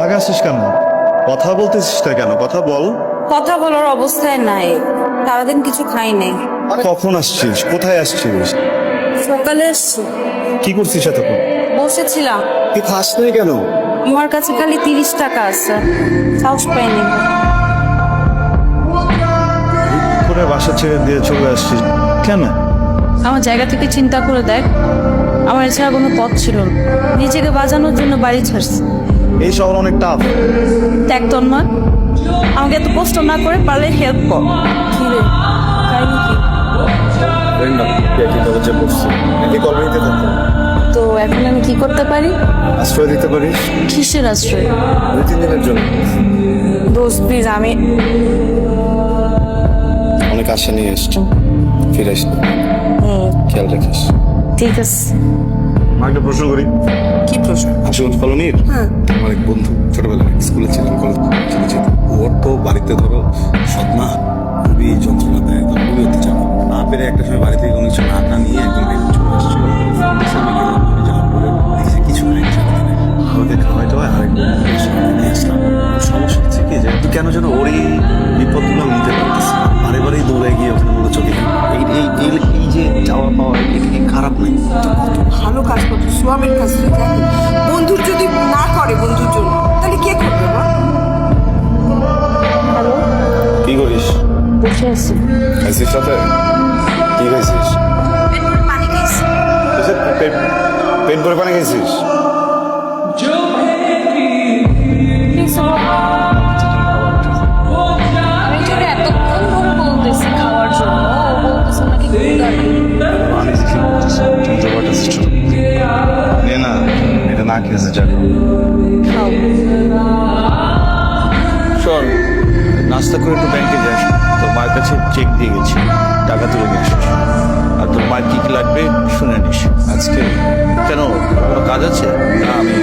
রাগে আসছিস কেন? কথা বলতেছিস না কেন? কথা বল। কথা বলার অবস্থায় নাই, সারাদিন কিছু খাই নাই। কখন আসছিস? কোথায় আসছিস? সকালে এসছি, কি করছিস এতক্ষণ? বসেছিলাম। তুই খাস নাই কেন? আমার কাছে খালি 30 টাকা আছে, সাহস পাইনি। করে বাসা ছেড়ে দিয়ে চলে আসছিস কেন? আমার জায়গা থেকে চিন্তা করে দেখ, আমার এছাড়া কোনো পথ ছিল না। নিজেকে বাঁচানোর জন্য বাড়ি ছাড়ছি। এই শহর অনেক টাফ। দেখ তন্ময়, আমাকে এত কষ্ট না করে পারলে হেল্প কর। কি রে, কাহিনী কি? তো এখন আমি কি করতে পারি? আশ্রয় দিতে পারিস কিসের আশ্রয়? 2-3 দিনের জন্য। দোস্ত প্লিজ, আমি অনেক আশা নিয়ে এসছি, ফিরে আসতে খেয়াল রাখিস। ঠিক আছে। একটা প্রশ্ন করি। কি প্রশ্ন? আসল কলোনির আমার এক বন্ধু, ছোটবেলায় স্কুলে ছিলাম, কলেজ চলে যেত। ওর তো বাড়িতে ধরো সৎমা খুবই যন্ত্রণা দেয়, খুবই অত্যাচার করে। না পেরে একটা সময় বাড়ি থেকে কোনো কিছু না নিয়ে একদম বেরিয়ে চলে আসছিল। যাওয়ার পরে দেখছি কিছু নেই, আমাকে খাওয়াইতে হয়। আরেক দেখছিলাম সমস্যা হচ্ছে কি, যে তুই কেন যেন ওরই বিপদগুলো নিতে পারতেছি না। বারে বারেই দৌড়ে গিয়ে ওখানে বলে চলে গেল। এই যে চাওয়া পাওয়া, এটা কি খারাপ নাই? ভালো কাজ করতো, সোয়াবের কাজ তুই জানি। বন্ধুর যদি না করে বন্ধুর জন্য, তাহলে কে করবে মা? হ্যালো, কি করিস? বসে আছি। খাইছিস সাথে? কি খাইছিস? পানি খাইছি। পেট ভরে পানি খাইছিস? আমি তোকে এতক্ষণ ধরে বলতেছি খাওয়ার জন্য, ও বলতেছে নাকি পানি দিছি বলতেছি, তুমি তো বাটা সিস্টেম নে না, এটা না খেয়েছে যাবে। খাও। শোন, নাস্তা করে একটু ব্যাংকে যাস, তোর মায়ের কাছে চেক দিয়ে গেছি, টাকা তুলে নিয়ে আসিস। আর তোর মায়ের কি কি লাগবে শুনে নিস। আজকে কেন, কোনো কাজ আছে? না, আমি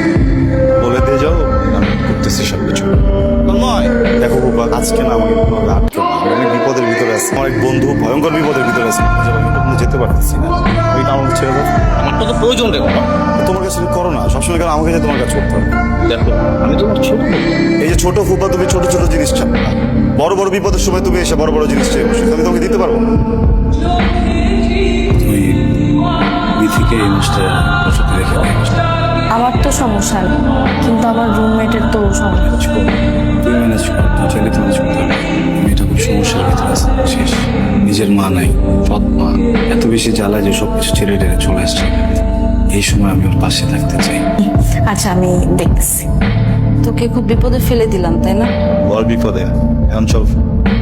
বলে দিয়ে যাও, আমি করতেছি সব কিছু। তন্ময়, দেখো বাবা, আজকে না আমাকে কোনোভাবে আটকে না, আমি অনেক বিপদের ভিতরে আছি। আমার এক বন্ধু ভয়ঙ্কর বিপদের ভিতরে আছে, আমি কোনো যেতে পারতেছি না। ওই আমাকে ছেড়ে দাও। আমার তো প্রয়োজন রে বাবা। তোমার কাছে করো না, সবসময় কেন আমাকে যে তোমার কাছে করতে হবে? দেখো, আমি তোমার ছোট বোন। এই যে ছোট ফুপা, তুমি ছোট ছোট জিনিস চাও, বড় বড় বিপদের সময় তুমি এসে বড় বড় জিনিস চেয়ে বসে, আমি তোমাকে দিতে পারবো না। তুই বিথিকে এই মাসটা সাথে রেখে আমার তো সমস্যা নেই, কিন্তু আমার রুমমেটের তো সমস্যা। তুই ম্যানেজ কর, তুই চাইলে তো ম্যানেজ করতে পারবি। মেয়েটা খুব সমস্যার ভিতরে আছে, শেষ। নিজের মা নাই, সৎ মা, এত বেশি জ্বালায় যে সবকিছু ছেড়ে টেড়ে চলে আসছে। এই সময় আমি ওর পাশে থাকতে চাই। আচ্ছা, আমি দেখতেছি। তোকে খুব বিপদে ফেলে দিলাম, তাই না? বল বিপদে, এখন চল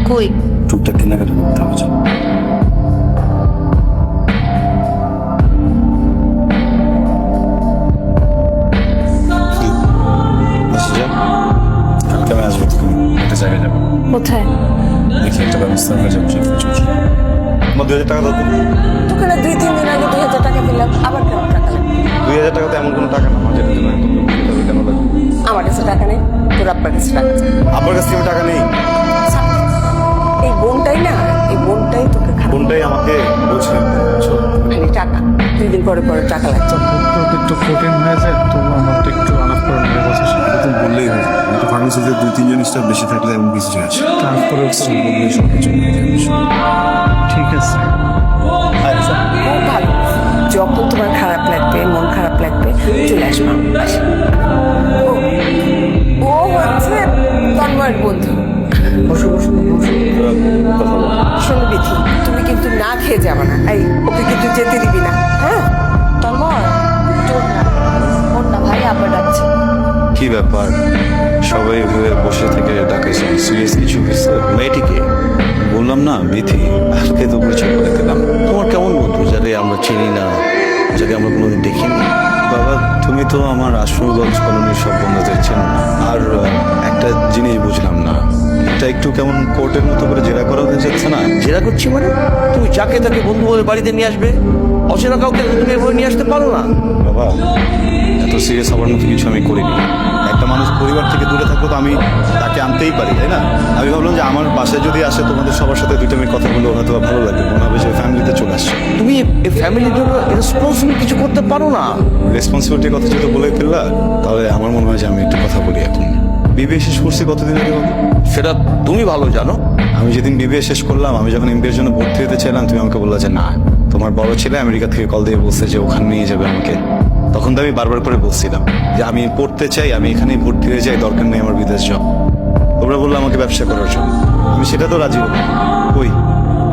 কই? টুকটাক কেনাকাটা করতে হবে, চল। আসি যা, কালকে আমি আসবো, তুমি একটা জায়গায় যাবো, কোথায়? দেখি একটা ব্যবস্থা হয়ে যাবে। আমার 2,000 টাকা দাও তো। তোকে না 2-3 দিন আগে 2,000 টাকা দিলাম, আবার কেন টাকা লাগবে? 2,000 টাকা তো এমন কোনো টাকা না, আমার যেটা জন্য একদম বিপদ হবে, কেন লাগবে? আমার কাছে টাকা নেই, তোর আব্বার কাছে টাকা আছে। আপনার কাছ থেকে টাকা নেই? এই বোনটাই না, এই বোনটাই তোকে খারাপ, কোনটাই আমাকে বলছে খালি টাকা। 2 দিন পরে পরে টাকা লাগছে। একটু কঠিন হয়ে যায়, তবু আমার তো একটু আলাপ করার মেরে কথা ছিল। তুমি বললেই হয়, কিন্তু ফার্মেসিতে 2-3 জন স্টাফ বেশি থাকলে এমন কিছু হয়। তারপরে বললেই সব কিছু হয়ে যাবে। ঠিক আছে। আচ্ছা, খুব ভালো। যখন তোমার খারাপ লাগবে, মন খারাপ লাগবে, চলে আসবো আমার বাসায়। ও হচ্ছে তন্ময়ের বন্ধু। বসো বসো বসো। শোনো বিথি, তুমি কিন্তু না খেয়ে যাবে না, এই ওকে কিন্তু যেতে দিবি না, হ্যাঁ? তন্ময়, তোর না, ওর না, ভাই আবার ডাকছে। কি ব্যাপার, সবাই এভাবে বসে থেকে ডাকাইছে? সিরিয়াস কিছু হয়েছে? মেয়েটিকে বললাম না, বিথি, আজকে তো পরিচয় করে দিলাম। তোমার কেমন বন্ধু, যাদের আমরা চিনি না, যাকে আমরা কোনোদিন দেখিনি? বাবা, তুমি তো আমার আশুগঞ্জ কলোনির সব বন্ধুদের চেনো না। আর একটা জিনিস বুঝলাম না, এটা একটু কেমন কোর্টের মতো করে জেরা করা হয়ে যাচ্ছে না? জেরা করছি মানে? তুমি যাকে তাকে বন্ধু বলে বাড়িতে নিয়ে আসবে, অচেনা কাউকে তুমি এভাবে নিয়ে আসতে পারো না। বাবা, এত সিরিয়াস হওয়ার মতো কিছু আমি করিনি। একটা মানুষ পরিবার থেকে দূরে থাকলে তো আমি তাকে আনতেই পারি, তাই না? আমি ভাবলাম যে আমার বাসায় যদি আসে, তোমাদের সবার সাথে 2 মিনিট কথা বললে হয়তো বা ভালো লাগবে, মনে হবে যে ফ্যামিলিতে চলে আসছে। তুমি এই ফ্যামিলির জন্য রেসপন্সিবল কিছু করতে পারো না। রেসপন্সিবিলিটির কথা যেহেতু বলে ফেললা, তাহলে আমার মনে হয় যে আমি একটু কথা বলি এখন। বিবিএ শেষ করছি কতদিন আগে বলো? সেটা তুমি ভালো জানো। আমি যেদিন বিবিএ শেষ করলাম, আমি যখন এমবিএর জন্য ভর্তি হতে চাইলাম, তুমি আমাকে বললে যে না, তোমার বড় ছেলে আমেরিকা থেকে কল দিয়ে বলছে যে ওখানে নিয়ে যাবে আমাকে। তখন তো আমি বারবার করে বলছিলাম যে আমি পড়তে চাই, আমি এখানেই ভর্তি হয়ে যাই, দরকার নেই আমার বিদেশ যাও। তোমরা বললো আমাকে ব্যবসা করার জন্য, আমি সেটা তো রাজি হলাম। কই,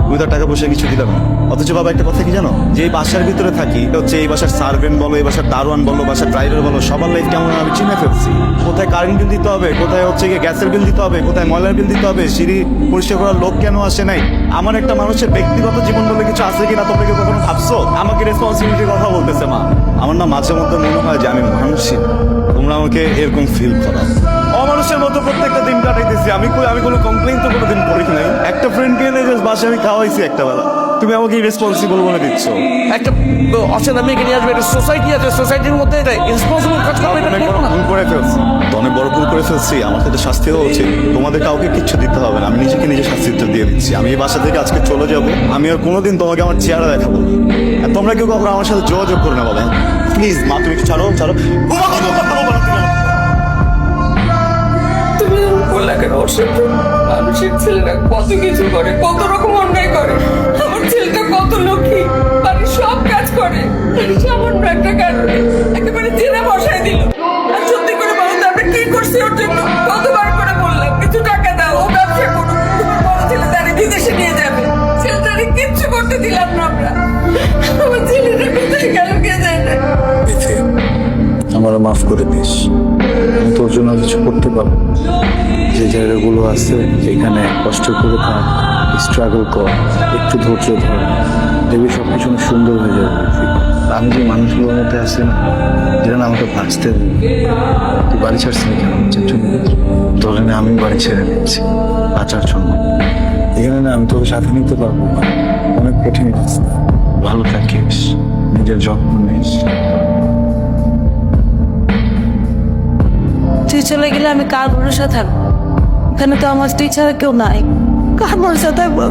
তুমি তো টাকা পয়সা কিছু দিলাম না। অথচ বাবা একটা কথা কি জানো, যে এই বাসার ভিতরে থাকি, এটা হচ্ছে এই বাসার সার্ভেন্ট বলো, এই বাসার দারোয়ান বলো, বাসার ড্রাইভার বলো, সবার লাইফ কেমন আমি চিনে ফেলছি। কোথায় কারেন্ট বিল দিতে হবে, কোথায় হচ্ছে গিয়ে গ্যাসের বিল দিতে হবে, কোথায় ময়লার বিল দিতে হবে, সিঁড়ি পরিষ্কার করার লোক কেন আসে নাই। আমার একটা মানুষের ব্যক্তিগত জীবন বলে কিছু আছে কিনা তোমরা কি কখনো ভাবছো? আমাকে রেসপন্সিবিলিটির কথা বলতেছে মা। আমার না মাঝে মধ্যে মনে হয় যে আমি মানুষই, তোমরা আমাকে এরকম ফিল করাও। অমানুষের মতো প্রত্যেকটা দিন কাটাইতেছি। আমি কোনো কমপ্লেইন তো কোনোদিন করি নাই। একটা ফ্রেন্ডকে এনে জাস্ট বাসায় আমি খাওয়াইছি একটা বেলা, তুমি আমাকে রেসপন্সিবল বলে দিচ্ছ। একটা অচেনা মেয়েকে নিয়ে আসবে, একটা সোসাইটি আছে, সোসাইটির মধ্যে এটা ইরেসপন্সিবল কাজ করবে, এটা অনেক করো বড় না। ভুল করে ফেলছি, তো অনেক বড় ভুল করে ফেলছি। আমার তো শাস্তি হওয়া উচিত। তোমাদের কাউকে কিচ্ছু দিতে হবে না, আমি নিজেকে নিজে শাস্তিটা দিয়ে দিচ্ছি। আমি এই বাসা থেকে আজকে চলে যাব, আমি আর কোনোদিন তোমাকে আমার চেহারা দেখাবো না। আর তোমরা কেউ কখনো আমার সাথে যোগাযোগ করে না বাবা, প্লিজ মা, তুমি একটু ছাড়ো ছাড়ো। তুমি বললা কেন ওর সাথে? মানুষের ছেলেরা কত কিছু করে, কত রকম অন্যায় করে। আমার ছেলেটা কত লক্ষ্মী, বাড়ির সব কাজ করে, সামান্য একটা কারণে একেবারে জেনে বসায় দিল। আর সত্যি করে বলো তো আমরা কি করছি ওর জন্য? কতবার করে বললাম কিছু টাকা দাও, ও ব্যবসা করুক, তোমার বড় ছেলে তারে বিদেশে নিয়ে যাবে। ছেলেটারে কিচ্ছু করতে দিলাম না আমরা। আমার ছেলেটা কোথায় গেল কে যায় না। আমার মাফ করে দিস, আমি তোর জন্য কিছু করতে পারবো। যে জায়গাগুলো আছে এখানে কষ্ট করে থাক, স্ট্রাগল কর, একটু ধৈর্য ধর, দেখবি সব কিছু অনেক সুন্দর হয়ে যাবে। আমি যে মানুষগুলোর মধ্যে আছি না, যেটা না আমাকে বাঁচতে দেবে। তুই বাড়ি ছাড়ছি না কেন? ধরে না আমি বাড়ি ছেড়ে নিচ্ছি বাঁচার জন্য। এখানে না আমি তোকে সাথে নিতে পারবো না, অনেক কঠিন রাস্তা। ভালো থাকিস, নিজের যত্ন নিস। তুই চলে গেলে আমি কার ভরসা থাকবো? এখানে তো আমার তুই ছাড়া কেউ নাই, কার ভরসা থাকবো?